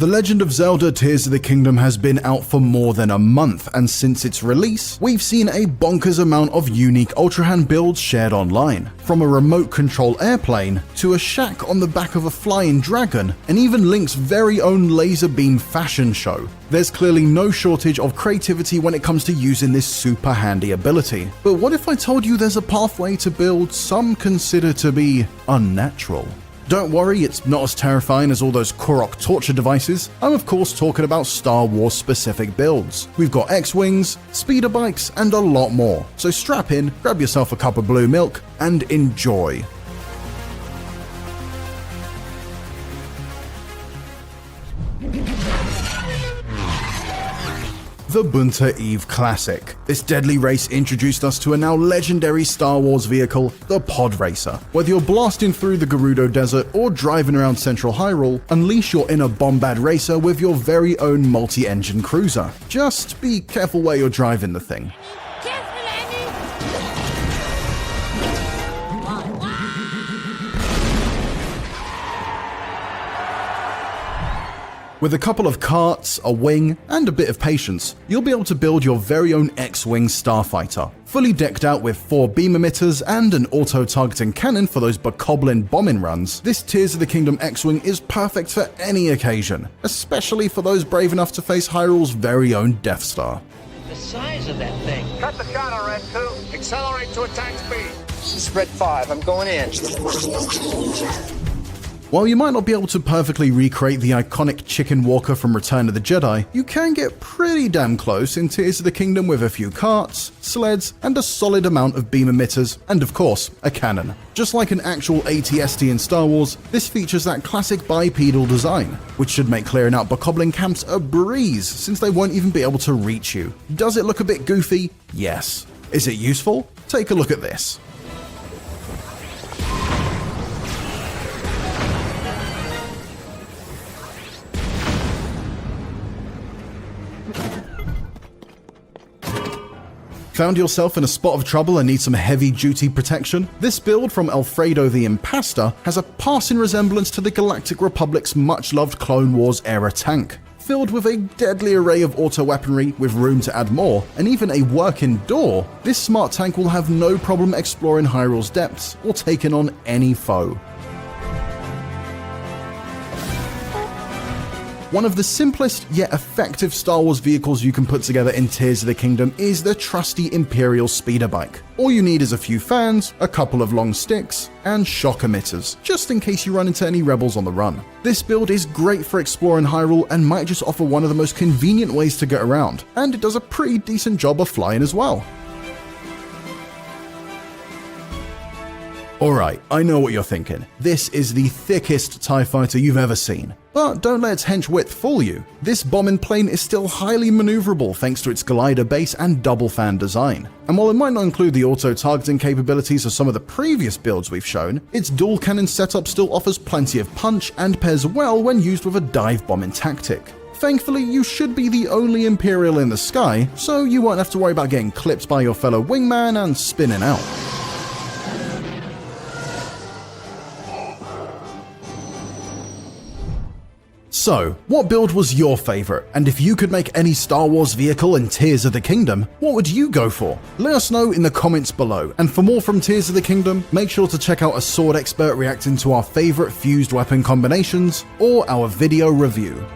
The Legend of Zelda Tears of the Kingdom has been out for more than a month, and since its release, we've seen a bonkers amount of unique Ultra Hand builds shared online. From a remote control airplane, to a shack on the back of a flying dragon, and even Link's very own laser beam fashion show. There's clearly no shortage of creativity when it comes to using this super handy ability. But what if I told you there's a pathway to build some consider to be unnatural? Don't worry, it's not as terrifying as all those Korok torture devices. I'm of course talking about Star Wars specific builds. We've got X-Wings, speeder bikes, and a lot more. So strap in, grab yourself a cup of blue milk, and enjoy. The Bunta Eve Classic. This deadly race introduced us to a now legendary Star Wars vehicle, the Pod Racer. Whether you're blasting through the Gerudo Desert or driving around Central Hyrule, unleash your inner Bombad racer with your very own multi-engine cruiser. Just be careful where you're driving the thing. With a couple of carts, a wing, and a bit of patience, you'll be able to build your very own X-Wing starfighter. Fully decked out with 4 beam emitters and an auto-targeting cannon for those bokoblin bombing runs, this Tears of the Kingdom X-Wing is perfect for any occasion, especially for those brave enough to face Hyrule's very own Death Star. The size of that thing. Cut the shot on Red 2. Accelerate to attack speed. This is Red 5. I'm going in. While you might not be able to perfectly recreate the iconic chicken walker from Return of the Jedi, you can get pretty damn close in Tears of the Kingdom with a few carts, sleds, and a solid amount of beam emitters, and of course, a cannon. Just like an actual AT-ST in Star Wars, this features that classic bipedal design, which should make clearing out bokoblin camps a breeze since they won't even be able to reach you. Does it look a bit goofy? Yes. Is it useful? Take a look at this. Found yourself in a spot of trouble and need some heavy-duty protection? This build from Alfredo the Impasta has a passing resemblance to the Galactic Republic's much-loved Clone Wars era tank. Filled with a deadly array of auto-weaponry with room to add more, and even a working door, this smart tank will have no problem exploring Hyrule's depths or taking on any foe. One of the simplest yet effective Star Wars vehicles you can put together in Tears of the Kingdom is the trusty Imperial speeder bike. All you need is a few fans, a couple of long sticks, and shock emitters, just in case you run into any rebels on the run. This build is great for exploring Hyrule and might just offer one of the most convenient ways to get around, and it does a pretty decent job of flying as well. Alright, I know what you're thinking. This is the thickest TIE fighter you've ever seen. But don't let its hench width fool you. This bombing plane is still highly maneuverable thanks to its glider base and double fan design. And while it might not include the auto-targeting capabilities of some of the previous builds we've shown, its dual cannon setup still offers plenty of punch and pairs well when used with a dive bombing tactic. Thankfully, you should be the only Imperial in the sky, so you won't have to worry about getting clipped by your fellow wingman and spinning out. So, what build was your favorite? And if you could make any Star Wars vehicle in Tears of the Kingdom, what would you go for? Let us know in the comments below. And for more from Tears of the Kingdom, make sure to check out a sword expert reacting to our favorite fused weapon combinations or our video review.